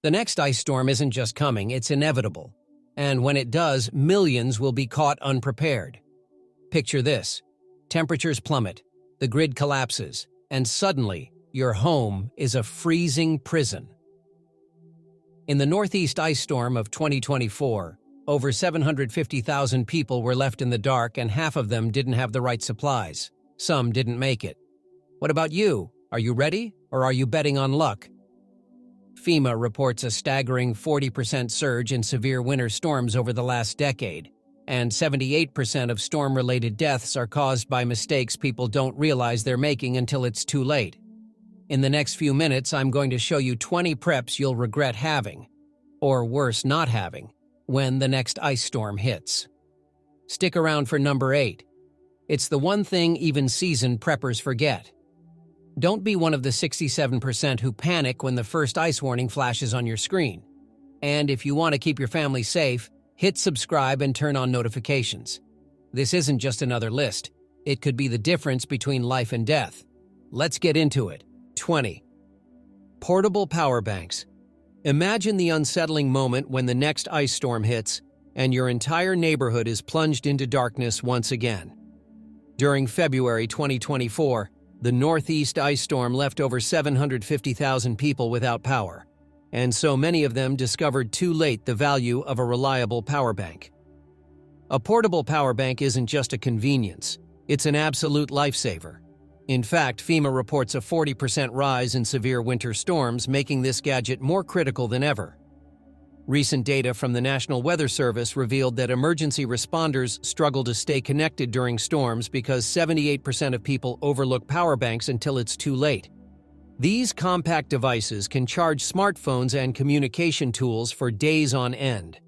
The next ice storm isn't just coming, it's inevitable. And when it does, millions will be caught unprepared. Picture this. Temperatures plummet, the grid collapses, and suddenly, your home is a freezing prison. In the Northeast ice storm of 2024, over 750,000 people were left in the dark and half of them didn't have the right supplies. Some didn't make it. What about you? Are you ready, or are you betting on luck? FEMA reports a staggering 40% surge in severe winter storms over the last decade, and 78% of storm-related deaths are caused by mistakes people don't realize they're making until it's too late. In the next few minutes, I'm going to show you 20 preps you'll regret having, or worse, not having, when the next ice storm hits. Stick around for number 8. It's the one thing even seasoned preppers forget. Don't be one of the 67% who panic when the first ice warning flashes on your screen. And if you want to keep your family safe, hit subscribe and turn on notifications. This isn't just another list. It could be the difference between life and death. Let's get into it. 20. Portable power banks. Imagine the unsettling moment when the next ice storm hits and your entire neighborhood is plunged into darkness once again. During February 2024, the Northeast ice storm left over 750,000 people without power, and so many of them discovered too late the value of a reliable power bank. A portable power bank isn't just a convenience, it's an absolute lifesaver. In fact, FEMA reports a 40% rise in severe winter storms, making this gadget more critical than ever. Recent data from the National Weather Service revealed that emergency responders struggle to stay connected during storms because 78% of people overlook power banks until it's too late. These compact devices can charge smartphones and communication tools for days on end.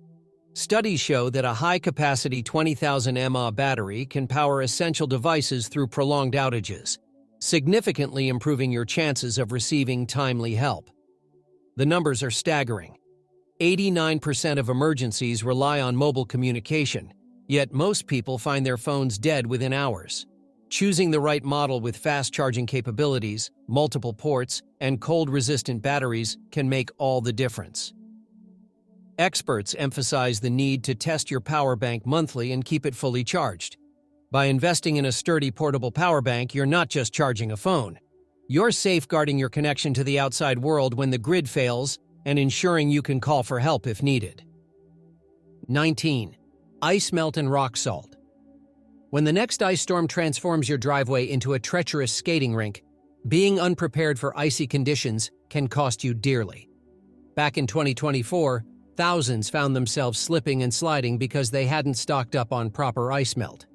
Studies show that a high-capacity 20,000 mAh battery can power essential devices through prolonged outages, significantly improving your chances of receiving timely help. The numbers are staggering. 89% of emergencies rely on mobile communication, yet most people find their phones dead within hours. Choosing the right model with fast charging capabilities, multiple ports, and cold-resistant batteries can make all the difference. Experts emphasize the need to test your power bank monthly and keep it fully charged. By investing in a sturdy portable power bank, you're not just charging a phone. You're safeguarding your connection to the outside world when the grid fails and ensuring you can call for help if needed. 19. Ice melt and rock salt. When the next ice storm transforms your driveway into a treacherous skating rink, being unprepared for icy conditions can cost you dearly. Back in 2024, thousands found themselves slipping and sliding because they hadn't stocked up on proper ice melt.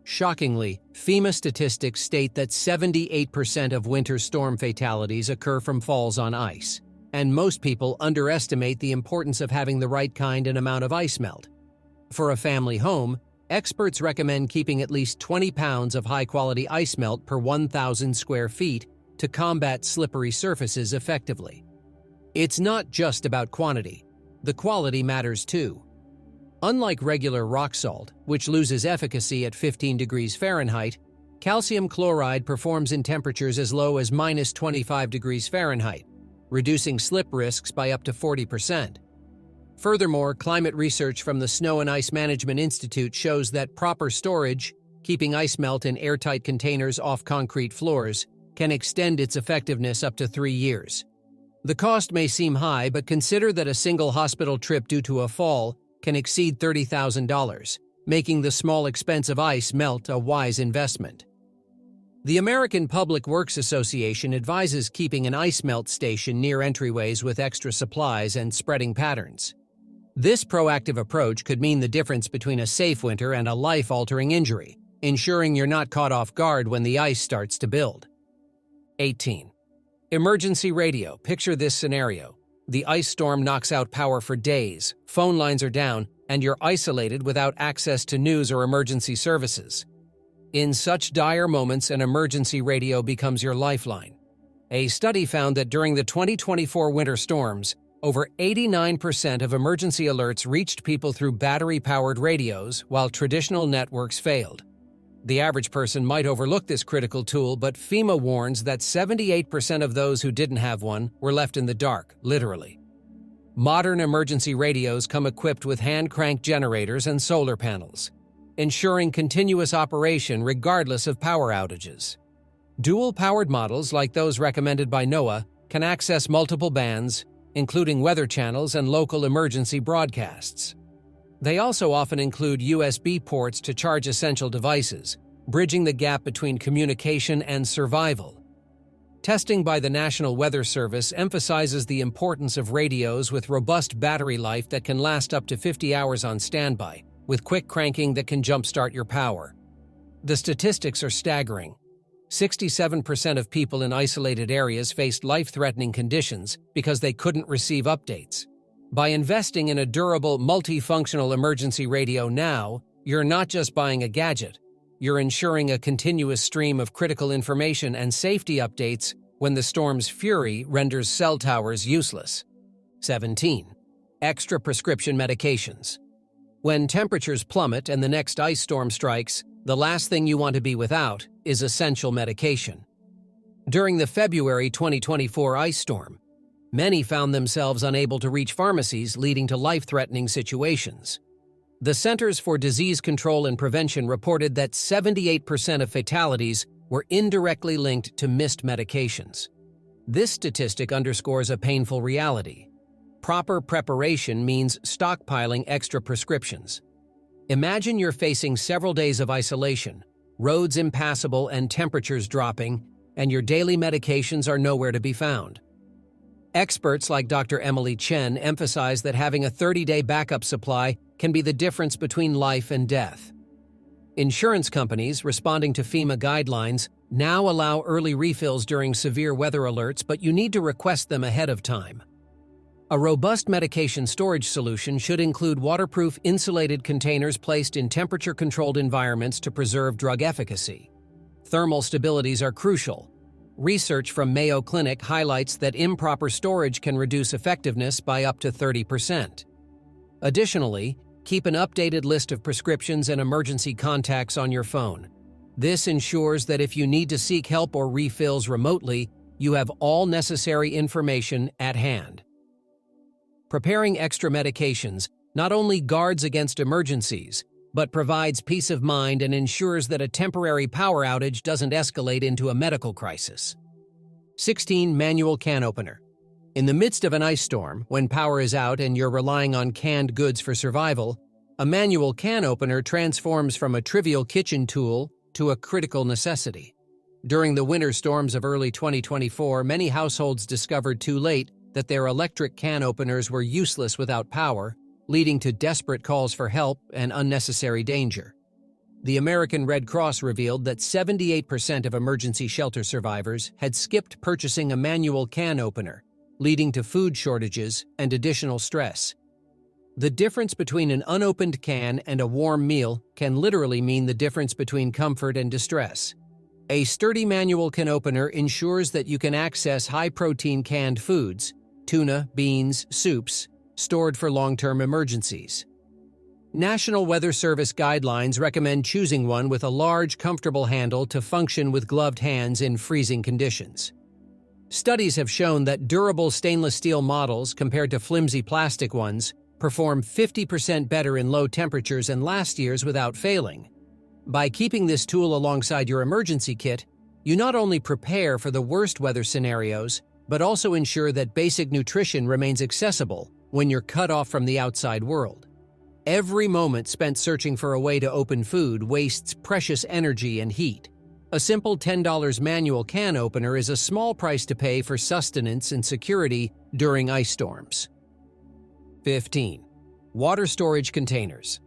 Shockingly, FEMA statistics state that 78% of winter storm fatalities occur from falls on ice, and most people underestimate the importance of having the right kind and amount of ice melt. For a family home, experts recommend keeping at least 20 pounds of high-quality ice melt per 1,000 square feet to combat slippery surfaces effectively. It's not just about quantity. The quality matters too. Unlike regular rock salt, which loses efficacy at 15 degrees Fahrenheit, calcium chloride performs in temperatures as low as -25 degrees Fahrenheit, reducing slip risks by up to 40%. Furthermore, climate research from the Snow and Ice Management Institute shows that proper storage, keeping ice melt in airtight containers off concrete floors, can extend its effectiveness up to 3 years. The cost may seem high, but consider that a single hospital trip due to a fall can exceed $30,000, making the small expense of ice melt a wise investment. The American Public Works Association advises keeping an ice melt station near entryways with extra supplies and spreading patterns. This proactive approach could mean the difference between a safe winter and a life-altering injury, ensuring you're not caught off guard when the ice starts to build. 18. Emergency radio. Picture this scenario. The ice storm knocks out power for days, phone lines are down, and you're isolated without access to news or emergency services. In such dire moments, an emergency radio becomes your lifeline. A study found that during the 2024 winter storms, over 89% of emergency alerts reached people through battery-powered radios, while traditional networks failed. The average person might overlook this critical tool, but FEMA warns that 78% of those who didn't have one were left in the dark, literally. Modern emergency radios come equipped with hand-crank generators and solar panels, ensuring continuous operation regardless of power outages. Dual-powered models like those recommended by NOAA can access multiple bands, including weather channels and local emergency broadcasts. They also often include USB ports to charge essential devices, bridging the gap between communication and survival. Testing by the National Weather Service emphasizes the importance of radios with robust battery life that can last up to 50 hours on standby, with quick cranking that can jumpstart your power. The statistics are staggering. 67% of people in isolated areas faced life-threatening conditions because they couldn't receive updates. By investing in a durable, multifunctional emergency radio now, you're not just buying a gadget, you're ensuring a continuous stream of critical information and safety updates when the storm's fury renders cell towers useless. 17. Extra prescription medications. When temperatures plummet and the next ice storm strikes, the last thing you want to be without is essential medication. During the February 2024 ice storm, many found themselves unable to reach pharmacies, leading to life-threatening situations. The Centers for Disease Control and Prevention reported that 78% of fatalities were indirectly linked to missed medications. This statistic underscores a painful reality. Proper preparation means stockpiling extra prescriptions. Imagine you're facing several days of isolation, roads impassable and temperatures dropping, and your daily medications are nowhere to be found. Experts like Dr. Emily Chen emphasize that having a 30-day backup supply can be the difference between life and death. Insurance companies, responding to FEMA guidelines, now allow early refills during severe weather alerts, but you need to request them ahead of time. A robust medication storage solution should include waterproof, insulated containers placed in temperature-controlled environments to preserve drug efficacy. Thermal stabilities are crucial. Research from Mayo Clinic highlights that improper storage can reduce effectiveness by up to 30%. Additionally, keep an updated list of prescriptions and emergency contacts on your phone. This ensures that if you need to seek help or refills remotely, you have all necessary information at hand. Preparing extra medications not only guards against emergencies, but provides peace of mind and ensures that a temporary power outage doesn't escalate into a medical crisis. 16. Manual can opener. In the midst of an ice storm, when power is out and you're relying on canned goods for survival, a manual can opener transforms from a trivial kitchen tool to a critical necessity. During the winter storms of early 2024, many households discovered too late that their electric can openers were useless without power, leading to desperate calls for help and unnecessary danger. The American Red Cross revealed that 78% of emergency shelter survivors had skipped purchasing a manual can opener, leading to food shortages and additional stress. The difference between an unopened can and a warm meal can literally mean the difference between comfort and distress. A sturdy manual can opener ensures that you can access high-protein canned foods, tuna, beans, soups, stored for long-term emergencies. National Weather Service guidelines recommend choosing one with a large, comfortable handle to function with gloved hands in freezing conditions. Studies have shown that durable stainless steel models, compared to flimsy plastic ones, perform 50% better in low temperatures and last years without failing. By keeping this tool alongside your emergency kit, you not only prepare for the worst weather scenarios, but also ensure that basic nutrition remains accessible when you're cut off from the outside world. Every moment spent searching for a way to open food wastes precious energy and heat. A simple $10 manual can opener is a small price to pay for sustenance and security during ice storms. 15. Water storage containers.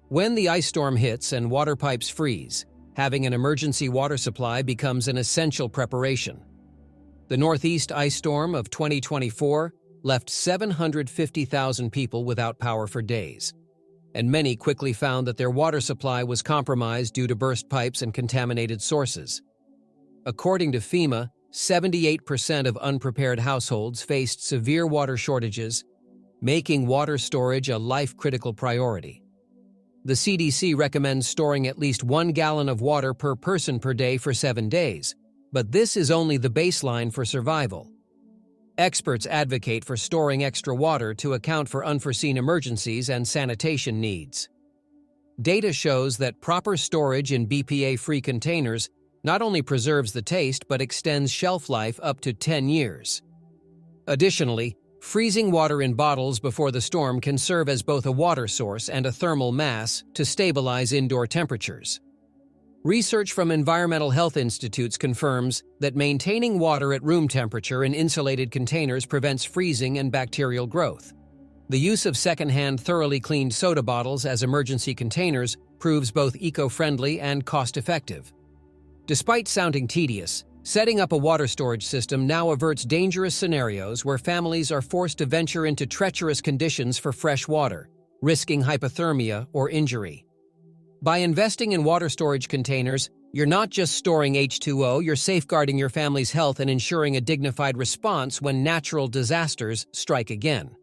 When the ice storm hits and water pipes freeze, having an emergency water supply becomes an essential preparation. The Northeast ice storm of 2024 left 750,000 people without power for days, and many quickly found that their water supply was compromised due to burst pipes and contaminated sources. According to FEMA, 78% of unprepared households faced severe water shortages, making water storage a life-critical priority. The CDC recommends storing at least 1 gallon of water per person per day for 7 days, but this is only the baseline for survival. Experts advocate for storing extra water to account for unforeseen emergencies and sanitation needs. Data shows that proper storage in BPA-free containers not only preserves the taste but extends shelf life up to 10 years. Additionally, freezing water in bottles before the storm can serve as both a water source and a thermal mass to stabilize indoor temperatures. Research from environmental health institutes confirms that maintaining water at room temperature in insulated containers prevents freezing and bacterial growth. The use of secondhand, thoroughly cleaned soda bottles as emergency containers proves both eco-friendly and cost-effective. Despite sounding tedious, setting up a water storage system now averts dangerous scenarios where families are forced to venture into treacherous conditions for fresh water, risking hypothermia or injury. By investing in water storage containers, you're not just storing H2O, you're safeguarding your family's health and ensuring a dignified response when natural disasters strike again.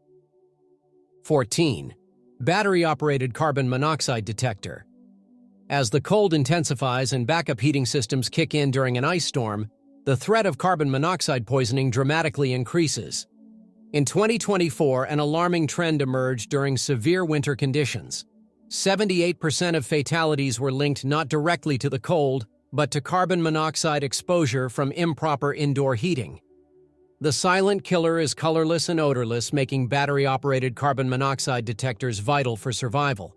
14. Battery-operated carbon monoxide detector. As the cold intensifies and backup heating systems kick in during an ice storm, the threat of carbon monoxide poisoning dramatically increases. In 2024, an alarming trend emerged during severe winter conditions. 78% of fatalities were linked not directly to the cold, but to carbon monoxide exposure from improper indoor heating. The silent killer is colorless and odorless, making battery-operated carbon monoxide detectors vital for survival.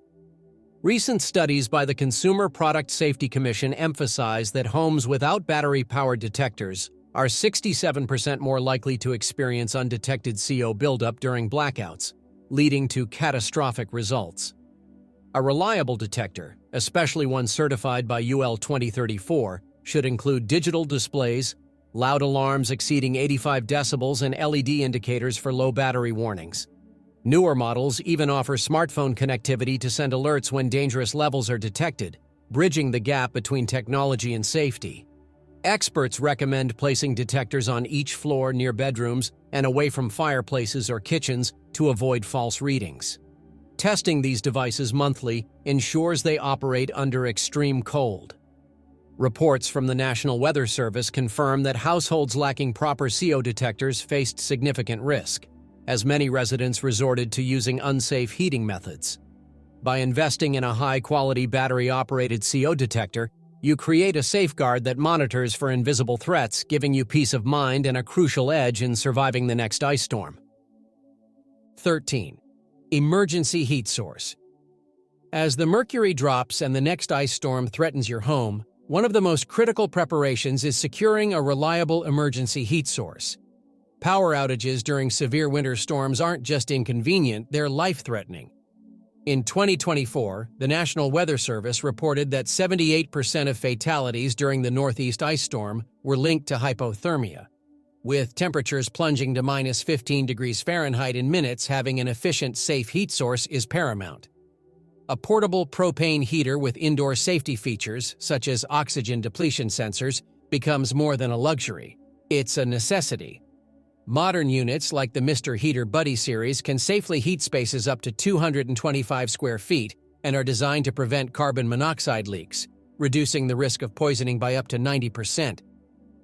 Recent studies by the Consumer Product Safety Commission emphasize that homes without battery-powered detectors are 67% more likely to experience undetected CO buildup during blackouts, leading to catastrophic results. A reliable detector, especially one certified by UL 2034, should include digital displays, loud alarms exceeding 85 decibels, and LED indicators for low battery warnings. Newer models even offer smartphone connectivity to send alerts when dangerous levels are detected, bridging the gap between technology and safety. Experts recommend placing detectors on each floor near bedrooms and away from fireplaces or kitchens to avoid false readings. Testing these devices monthly ensures they operate under extreme cold. Reports from the National Weather Service confirm that households lacking proper CO detectors faced significant risk, as many residents resorted to using unsafe heating methods. By investing in a high-quality battery-operated CO detector, you create a safeguard that monitors for invisible threats, giving you peace of mind and a crucial edge in surviving the next ice storm. 13. Emergency heat source. As the mercury drops and the next ice storm threatens your home, one of the most critical preparations is securing a reliable emergency heat source. Power outages during severe winter storms aren't just inconvenient, they're life-threatening. In 2024, the National Weather Service reported that 78% of fatalities during the Northeast ice storm were linked to hypothermia. With temperatures plunging to minus 15 degrees Fahrenheit in minutes, having an efficient, safe heat source is paramount. A portable propane heater with indoor safety features, such as oxygen depletion sensors, becomes more than a luxury. It's a necessity. Modern units like the Mr. Heater Buddy series can safely heat spaces up to 225 square feet and are designed to prevent carbon monoxide leaks, reducing the risk of poisoning by up to 90%.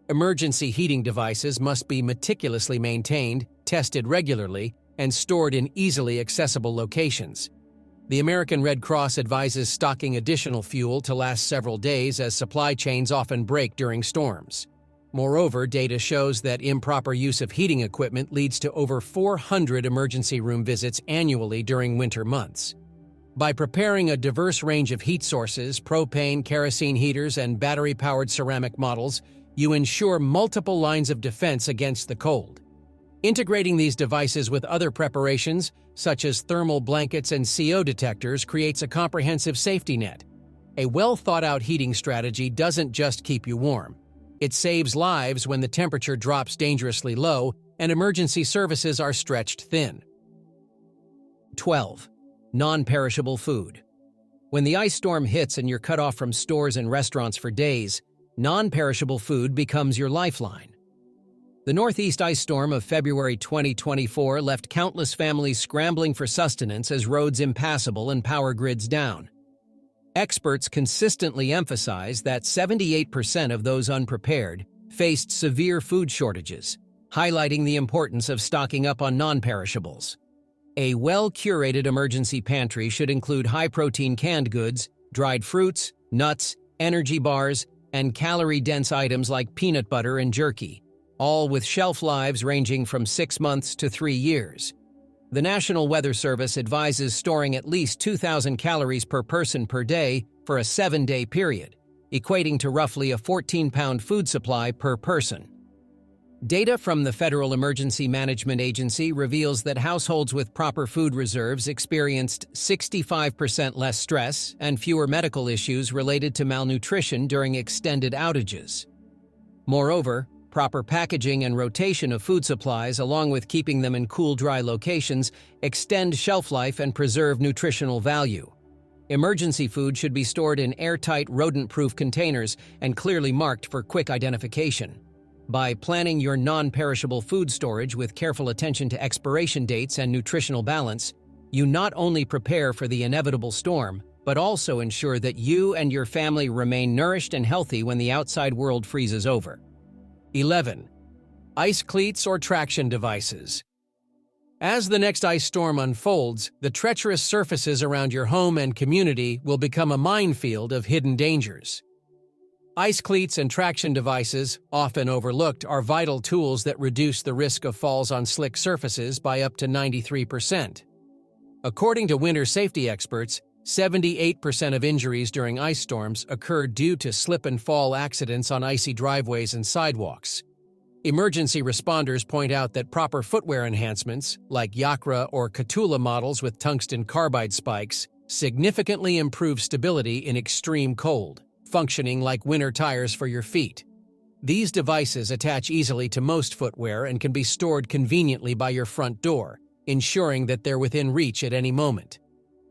Emergency heating devices must be meticulously maintained, tested regularly, and stored in easily accessible locations. The American Red Cross advises stocking additional fuel to last several days, as supply chains often break during storms. Moreover, data shows that improper use of heating equipment leads to over 400 emergency room visits annually during winter months. By preparing a diverse range of heat sources, propane, kerosene heaters, and battery-powered ceramic models, you ensure multiple lines of defense against the cold. Integrating these devices with other preparations, such as thermal blankets and CO detectors, creates a comprehensive safety net. A well-thought-out heating strategy doesn't just keep you warm. It saves lives when the temperature drops dangerously low and emergency services are stretched thin. 12. Non-perishable food. When the ice storm hits and you're cut off from stores and restaurants for days, non-perishable food becomes your lifeline. The Northeast ice storm of February 2024 left countless families scrambling for sustenance as roads impassable and power grids down. Experts consistently emphasize that 78% of those unprepared faced severe food shortages, highlighting the importance of stocking up on non-perishables. A well-curated emergency pantry should include high-protein canned goods, dried fruits, nuts, energy bars, and calorie-dense items like peanut butter and jerky, all with shelf lives ranging from 6 months to 3 years. The National Weather Service advises storing at least 2,000 calories per person per day for a 7-day period, equating to roughly a 14-pound food supply per person. Data from the Federal Emergency Management Agency reveals that households with proper food reserves experienced 65% less stress and fewer medical issues related to malnutrition during extended outages. Moreover, proper packaging and rotation of food supplies, along with keeping them in cool, dry locations, extend shelf life and preserve nutritional value. Emergency food should be stored in airtight, rodent-proof containers and clearly marked for quick identification. By planning your non-perishable food storage with careful attention to expiration dates and nutritional balance, you not only prepare for the inevitable storm, but also ensure that you and your family remain nourished and healthy when the outside world freezes over. 11. Ice cleats or traction devices. As the next ice storm unfolds, the treacherous surfaces around your home and community will become a minefield of hidden dangers. Ice cleats and traction devices, often overlooked, are vital tools that reduce the risk of falls on slick surfaces by up to 93%. According to winter safety experts, 78% of injuries during ice storms occur due to slip-and-fall accidents on icy driveways and sidewalks. Emergency responders point out that proper footwear enhancements, like Yakra or Katula models with tungsten carbide spikes, significantly improve stability in extreme cold, functioning like winter tires for your feet. These devices attach easily to most footwear and can be stored conveniently by your front door, ensuring that they're within reach at any moment.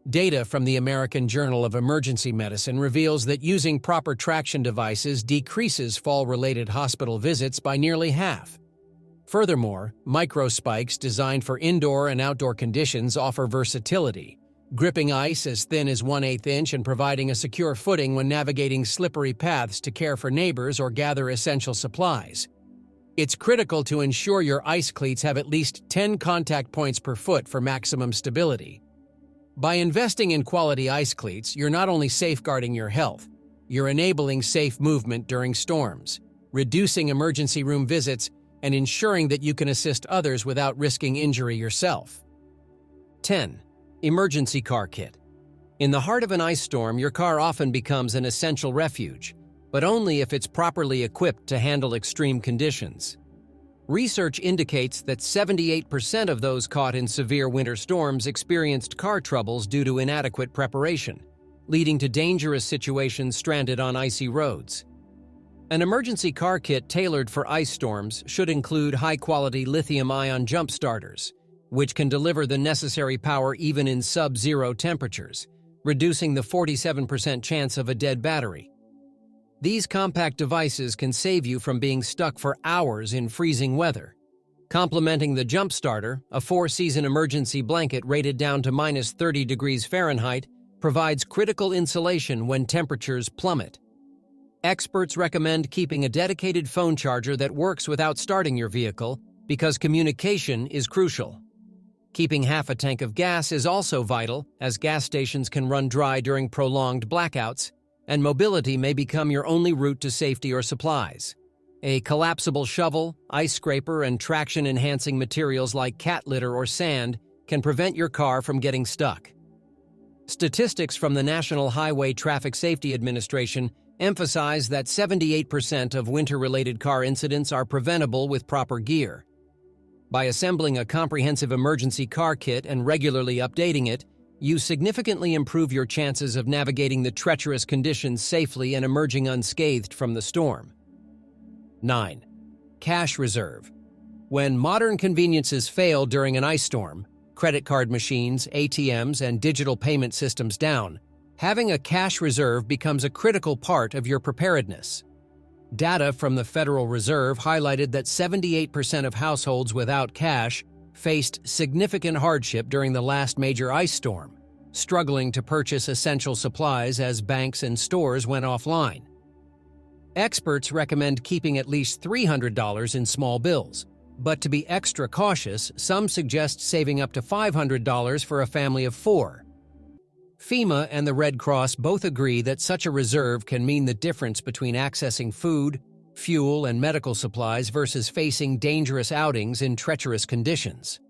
Data from the American Journal of Emergency Medicine reveals that using proper traction devices decreases fall-related hospital visits by nearly half. Furthermore, microspikes designed for indoor and outdoor conditions offer versatility, gripping ice as thin as 1/8 inch and providing a secure footing when navigating slippery paths to care for neighbors or gather essential supplies. It's critical to ensure your ice cleats have at least 10 contact points per foot for maximum stability. By investing in quality ice cleats, you're not only safeguarding your health, you're enabling safe movement during storms, reducing emergency room visits, and ensuring that you can assist others without risking injury yourself. 10. Emergency car kit. In the heart of an ice storm, your car often becomes an essential refuge, but only if it's properly equipped to handle extreme conditions. Research indicates that 78% of those caught in severe winter storms experienced car troubles due to inadequate preparation, leading to dangerous situations stranded on icy roads. An emergency car kit tailored for ice storms should include high-quality lithium-ion jump starters, which can deliver the necessary power even in sub-zero temperatures, reducing the 47% chance of a dead battery. These compact devices can save you from being stuck for hours in freezing weather. Complementing the jump starter, a 4-season emergency blanket rated down to -30 degrees Fahrenheit provides critical insulation when temperatures plummet. Experts recommend keeping a dedicated phone charger that works without starting your vehicle because communication is crucial. Keeping half a tank of gas is also vital, as gas stations can run dry during prolonged blackouts, and mobility may become your only route to safety or supplies. A collapsible shovel, ice scraper, and traction-enhancing materials like cat litter or sand can prevent your car from getting stuck. Statistics from the National Highway Traffic Safety Administration emphasize that 78% of winter-related car incidents are preventable with proper gear. By assembling a comprehensive emergency car kit and regularly updating it, you significantly improve your chances of navigating the treacherous conditions safely and emerging unscathed from the storm. 9. Cash reserve. When modern conveniences fail during an ice storm, credit card machines, ATMs, and digital payment systems down, having a cash reserve becomes a critical part of your preparedness. Data from the Federal Reserve highlighted that 78% of households without cash faced significant hardship during the last major ice storm, struggling to purchase essential supplies as banks and stores went offline. Experts recommend keeping at least $300 in small bills, But to be extra cautious, some suggest saving up to $500 for a family of 4. FEMA and the Red Cross both agree that such a reserve can mean the difference between accessing food, fuel, and medical supplies versus facing dangerous outings in treacherous conditions.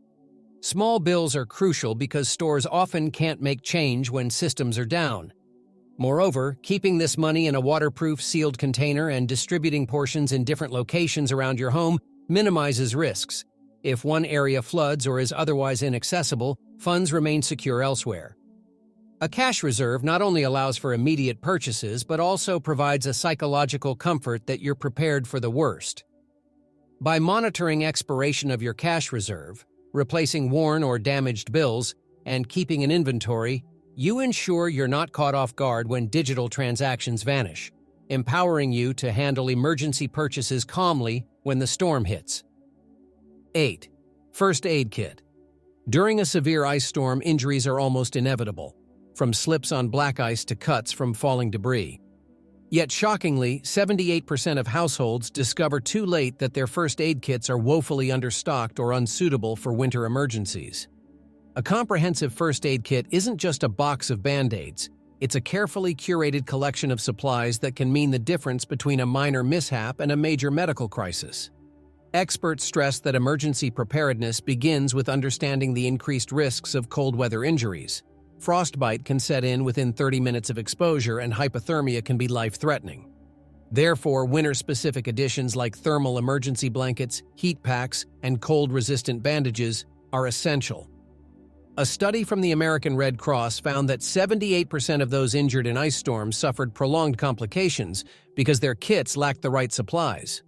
Small bills are crucial because stores often can't make change when systems are down. Moreover, keeping this money in a waterproof, sealed container and distributing portions in different locations around your home minimizes risks. If one area floods or is otherwise inaccessible, funds remain secure elsewhere. A cash reserve not only allows for immediate purchases but also provides a psychological comfort that you're prepared for the worst. By monitoring expiration of your cash reserve, replacing worn or damaged bills, and keeping an inventory, you ensure you're not caught off guard when digital transactions vanish, empowering you to handle emergency purchases calmly when the storm hits. 8. First aid kit. During a severe ice storm, injuries are almost inevitable, from slips on black ice to cuts from falling debris. Yet shockingly, 78% of households discover too late that their first aid kits are woefully understocked or unsuitable for winter emergencies. A comprehensive first aid kit isn't just a box of Band-Aids. It's a carefully curated collection of supplies that can mean the difference between a minor mishap and a major medical crisis. Experts stress that emergency preparedness begins with understanding the increased risks of cold weather injuries. Frostbite can set in within 30 minutes of exposure, and hypothermia can be life-threatening. Therefore, winter-specific additions like thermal emergency blankets, heat packs, and cold-resistant bandages are essential. A study from the American Red Cross found that 78% of those injured in ice storms suffered prolonged complications because their kits lacked the right supplies.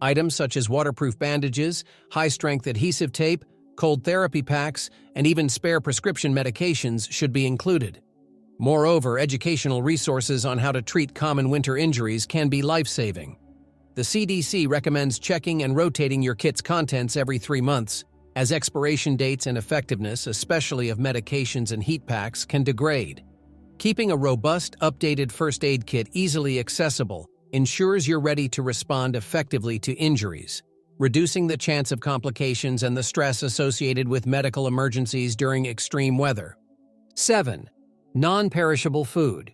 Items such as waterproof bandages, high-strength adhesive tape, cold therapy packs, and even spare prescription medications should be included. Moreover, educational resources on how to treat common winter injuries can be life-saving. The CDC recommends checking and rotating your kit's contents every 3 months, as expiration dates and effectiveness, especially of medications and heat packs, can degrade. Keeping a robust, updated first aid kit easily accessible ensures you're ready to respond effectively to injuries, reducing the chance of complications and the stress associated with medical emergencies during extreme weather. 7. Non-perishable food.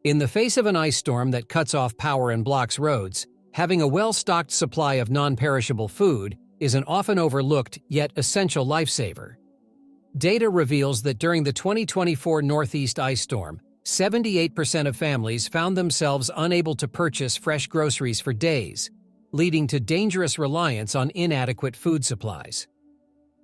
In the face of an ice storm that cuts off power and blocks roads, having a well-stocked supply of non-perishable food is an often overlooked yet essential lifesaver. Data reveals that during the 2024 Northeast ice storm, 78% of families found themselves unable to purchase fresh groceries for days, leading to dangerous reliance on inadequate food supplies.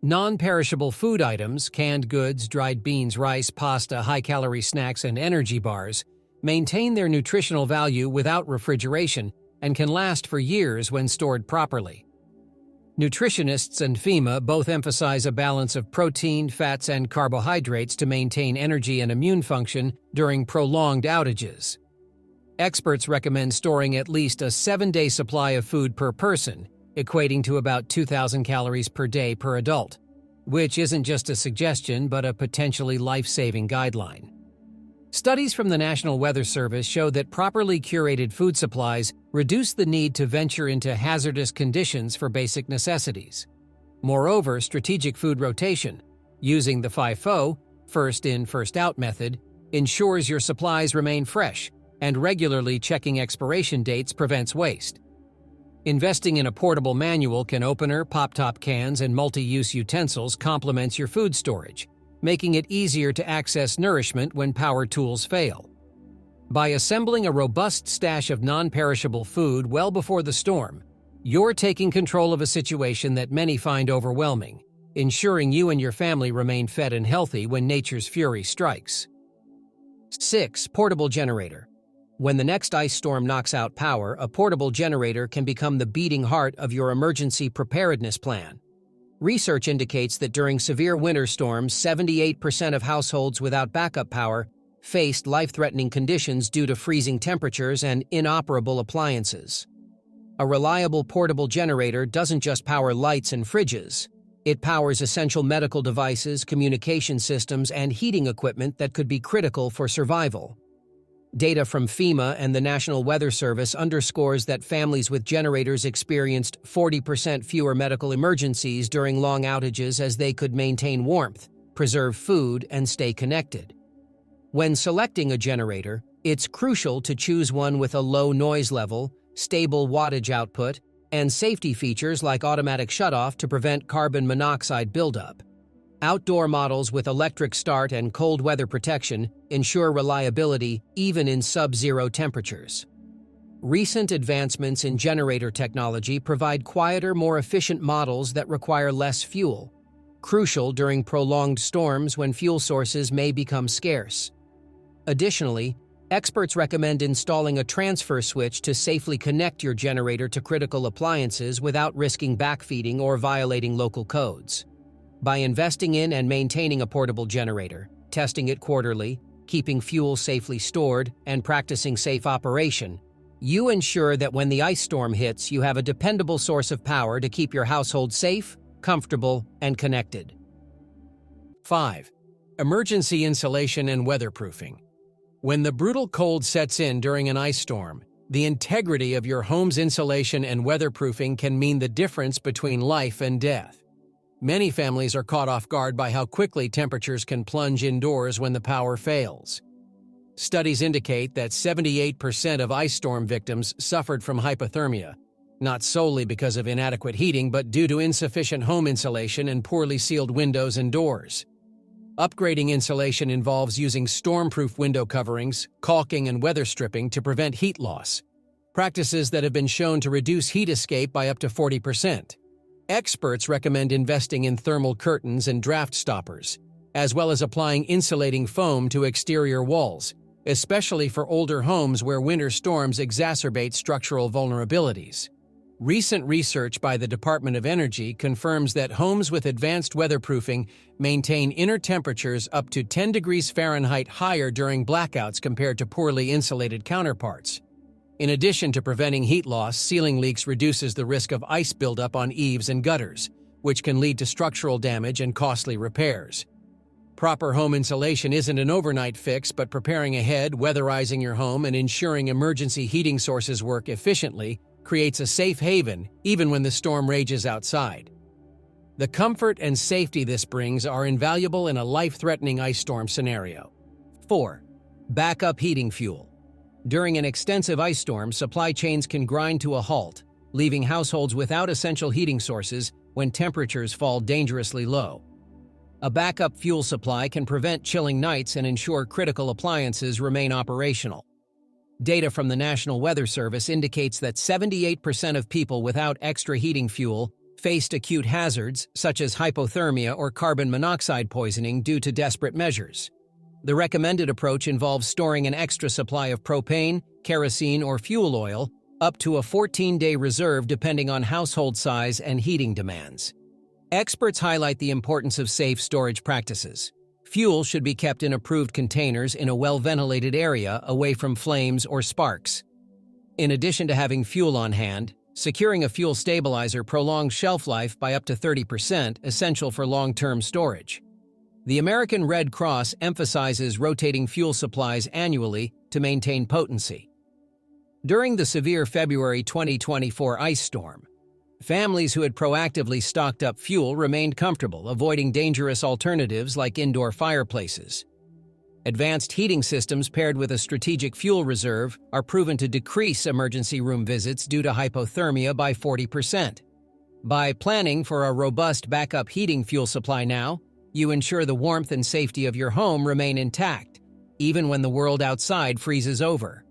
Non-perishable food items, canned goods, dried beans, rice, pasta, high-calorie snacks, and energy bars, maintain their nutritional value without refrigeration and can last for years when stored properly. Nutritionists and FEMA both emphasize a balance of protein, fats, and carbohydrates to maintain energy and immune function during prolonged outages. Experts recommend storing at least a 7-day supply of food per person, equating to about 2,000 calories per day per adult, which isn't just a suggestion but a potentially life-saving guideline. Studies from the National Weather Service show that properly curated food supplies reduce the need to venture into hazardous conditions for basic necessities. Moreover, strategic food rotation, using the FIFO, first in, first out method, ensures your supplies remain fresh, and regularly checking expiration dates prevents waste. Investing in a portable manual can opener, pop-top cans, and multi-use utensils complements your food storage, making it easier to access nourishment when power tools fail. By assembling a robust stash of non-perishable food well before the storm, you're taking control of a situation that many find overwhelming, ensuring you and your family remain fed and healthy when nature's fury strikes. 6. Portable generator. When the next ice storm knocks out power, a portable generator can become the beating heart of your emergency preparedness plan. Research indicates that during severe winter storms, 78% of households without backup power faced life-threatening conditions due to freezing temperatures and inoperable appliances. A reliable portable generator doesn't just power lights and fridges. It powers essential medical devices, communication systems, and heating equipment that could be critical for survival. Data from FEMA and the National Weather Service underscores that families with generators experienced 40% fewer medical emergencies during long outages as they could maintain warmth, preserve food, and stay connected. When selecting a generator, it's crucial to choose one with a low noise level, stable wattage output, and safety features like automatic shutoff to prevent carbon monoxide buildup. Outdoor models with electric start and cold weather protection ensure reliability even in sub-zero temperatures. Recent advancements in generator technology provide quieter, more efficient models that require less fuel, crucial during prolonged storms when fuel sources may become scarce. Additionally, experts recommend installing a transfer switch to safely connect your generator to critical appliances without risking backfeeding or violating local codes. By investing in and maintaining a portable generator, testing it quarterly, keeping fuel safely stored, and practicing safe operation, you ensure that when the ice storm hits, you have a dependable source of power to keep your household safe, comfortable, and connected. 5. Emergency insulation and weatherproofing. When the brutal cold sets in during an ice storm, the integrity of your home's insulation and weatherproofing can mean the difference between life and death. Many families are caught off guard by how quickly temperatures can plunge indoors when the power fails. Studies indicate that 78% of ice storm victims suffered from hypothermia, not solely because of inadequate heating but due to insufficient home insulation and poorly sealed windows and doors. Upgrading insulation involves using storm-proof window coverings, caulking, and weather stripping to prevent heat loss, practices that have been shown to reduce heat escape by up to 40%. Experts recommend investing in thermal curtains and draft stoppers, as well as applying insulating foam to exterior walls, especially for older homes where winter storms exacerbate structural vulnerabilities. Recent research by the Department of Energy confirms that homes with advanced weatherproofing maintain inner temperatures up to 10 degrees Fahrenheit higher during blackouts compared to poorly insulated counterparts. In addition to preventing heat loss, ceiling leaks reduces the risk of ice buildup on eaves and gutters, which can lead to structural damage and costly repairs. Proper home insulation isn't an overnight fix, but preparing ahead, weatherizing your home, and ensuring emergency heating sources work efficiently creates a safe haven even when the storm rages outside. The comfort and safety this brings are invaluable in a life-threatening ice storm scenario. 4. Backup heating fuel. During an extensive ice storm, supply chains can grind to a halt, leaving households without essential heating sources when temperatures fall dangerously low. A backup fuel supply can prevent chilling nights and ensure critical appliances remain operational. Data from the National Weather Service indicates that 78% of people without extra heating fuel faced acute hazards such as hypothermia or carbon monoxide poisoning due to desperate measures. The recommended approach involves storing an extra supply of propane, kerosene, or fuel oil, up to a 14-day reserve depending on household size and heating demands. Experts highlight the importance of safe storage practices. Fuel should be kept in approved containers in a well-ventilated area away from flames or sparks. In addition to having fuel on hand, securing a fuel stabilizer prolongs shelf life by up to 30%, essential for long-term storage. The American Red Cross emphasizes rotating fuel supplies annually to maintain potency. During the severe February 2024 ice storm, families who had proactively stocked up fuel remained comfortable, avoiding dangerous alternatives like indoor fireplaces. Advanced heating systems paired with a strategic fuel reserve are proven to decrease emergency room visits due to hypothermia by 40%. By planning for a robust backup heating fuel supply now, you ensure the warmth and safety of your home remain intact, even when the world outside freezes over.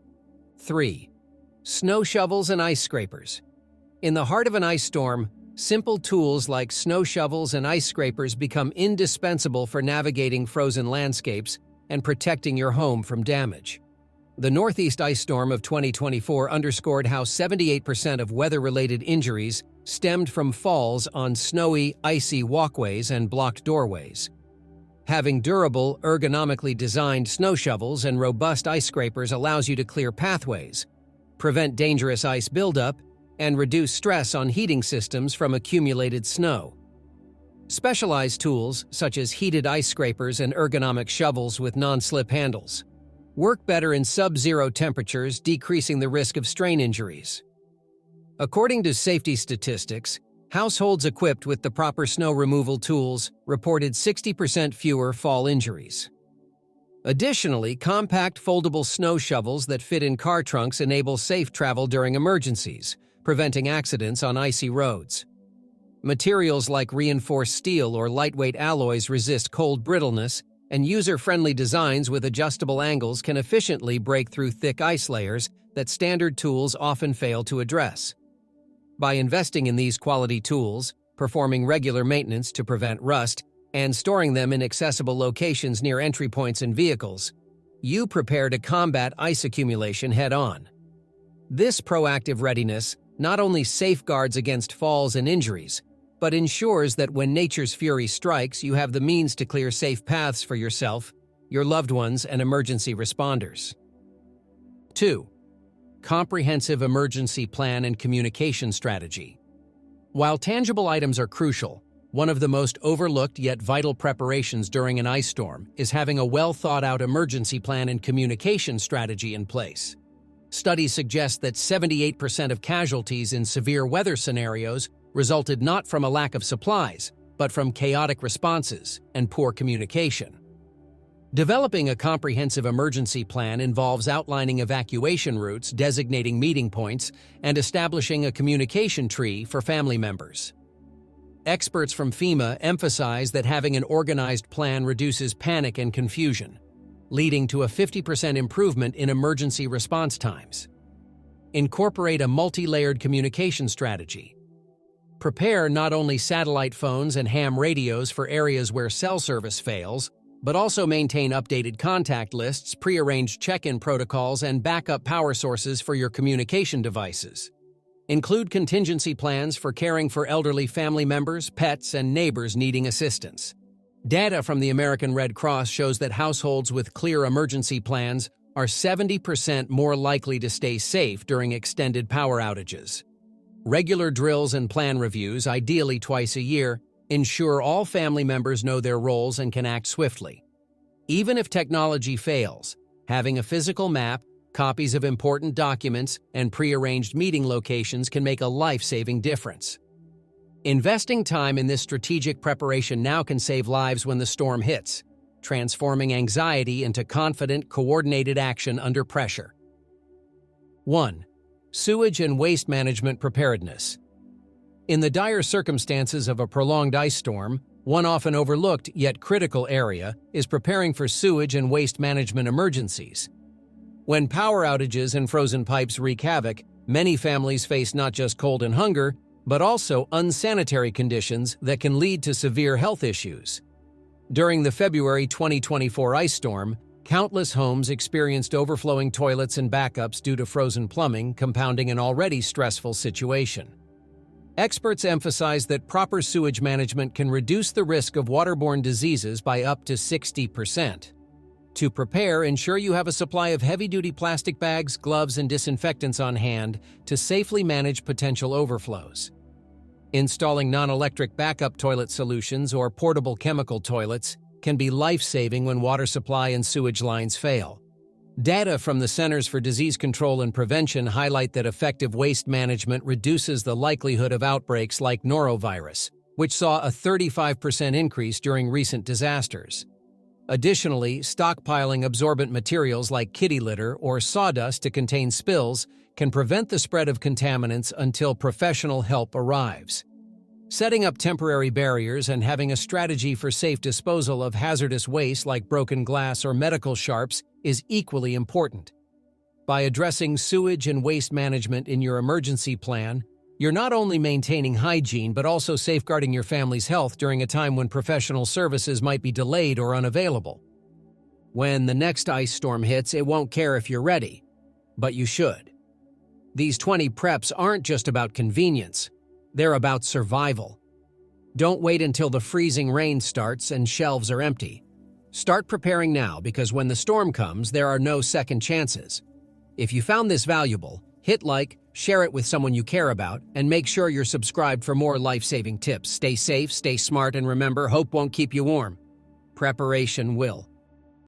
3. Snow shovels and ice scrapers. In the heart of an ice storm, simple tools like snow shovels and ice scrapers become indispensable for navigating frozen landscapes and protecting your home from damage. The Northeast ice storm of 2024 underscored how 78% of weather-related injuries stemmed from falls on snowy, icy walkways and blocked doorways. Having durable, ergonomically designed snow shovels and robust ice scrapers allows you to clear pathways, prevent dangerous ice buildup, and reduce stress on heating systems from accumulated snow. Specialized tools, such as heated ice scrapers and ergonomic shovels with non-slip handles, Work better in sub-zero temperatures, decreasing the risk of strain injuries. According to safety statistics, households equipped with the proper snow removal tools reported 60% fewer fall injuries. Additionally, compact foldable snow shovels that fit in car trunks enable safe travel during emergencies, preventing accidents on icy roads. Materials like reinforced steel or lightweight alloys resist cold brittleness, and user-friendly designs with adjustable angles can efficiently break through thick ice layers that standard tools often fail to address. By investing in these quality tools, performing regular maintenance to prevent rust, and storing them in accessible locations near entry points in vehicles, you prepare to combat ice accumulation head-on. This proactive readiness not only safeguards against falls and injuries, but ensures that when nature's fury strikes, you have the means to clear safe paths for yourself, your loved ones, and emergency responders. 2. Comprehensive emergency plan and communication strategy. While tangible items are crucial, one of the most overlooked yet vital preparations during an ice storm is having a well-thought-out emergency plan and communication strategy in place. Studies suggest that 78% of casualties in severe weather scenarios resulted not from a lack of supplies, but from chaotic responses and poor communication. Developing a comprehensive emergency plan involves outlining evacuation routes, designating meeting points, and establishing a communication tree for family members. Experts from FEMA emphasize that having an organized plan reduces panic and confusion, leading to a 50% improvement in emergency response times. Incorporate a multi-layered communication strategy. Prepare not only satellite phones and ham radios for areas where cell service fails, but also maintain updated contact lists, prearranged check-in protocols, and backup power sources for your communication devices. Include contingency plans for caring for elderly family members, pets, and neighbors needing assistance. Data from the American Red Cross shows that households with clear emergency plans are 70% more likely to stay safe during extended power outages. Regular drills and plan reviews, ideally twice a year, ensure all family members know their roles and can act swiftly. Even if technology fails, having a physical map, copies of important documents, and prearranged meeting locations can make a life-saving difference. Investing time in this strategic preparation now can save lives when the storm hits, transforming anxiety into confident, coordinated action under pressure. 1. Sewage and waste management preparedness. In the dire circumstances of a prolonged ice storm, one often overlooked yet critical area is preparing for sewage and waste management emergencies. When power outages and frozen pipes wreak havoc, many families face not just cold and hunger, but also unsanitary conditions that can lead to severe health issues. During the February 2024 ice storm, countless homes experienced overflowing toilets and backups due to frozen plumbing, compounding an already stressful situation. Experts emphasize that proper sewage management can reduce the risk of waterborne diseases by up to 60%. To prepare, ensure you have a supply of heavy-duty plastic bags, gloves, and disinfectants on hand to safely manage potential overflows. Installing non-electric backup toilet solutions or portable chemical toilets can be life-saving when water supply and sewage lines fail. Data from the Centers for Disease Control and Prevention highlight that effective waste management reduces the likelihood of outbreaks like norovirus, which saw a 35% increase during recent disasters. Additionally, stockpiling absorbent materials like kitty litter or sawdust to contain spills can prevent the spread of contaminants until professional help arrives. Setting up temporary barriers and having a strategy for safe disposal of hazardous waste like broken glass or medical sharps is equally important. By addressing sewage and waste management in your emergency plan, you're not only maintaining hygiene but also safeguarding your family's health during a time when professional services might be delayed or unavailable. When the next ice storm hits, it won't care if you're ready, but you should. These 20 preps aren't just about convenience. They're about survival. Don't wait until the freezing rain starts and shelves are empty. Start preparing now because when the storm comes, there are no second chances. If you found this valuable, hit like, share it with someone you care about, and make sure you're subscribed for more life-saving tips. Stay safe, stay smart, and remember, hope won't keep you warm. Preparation will.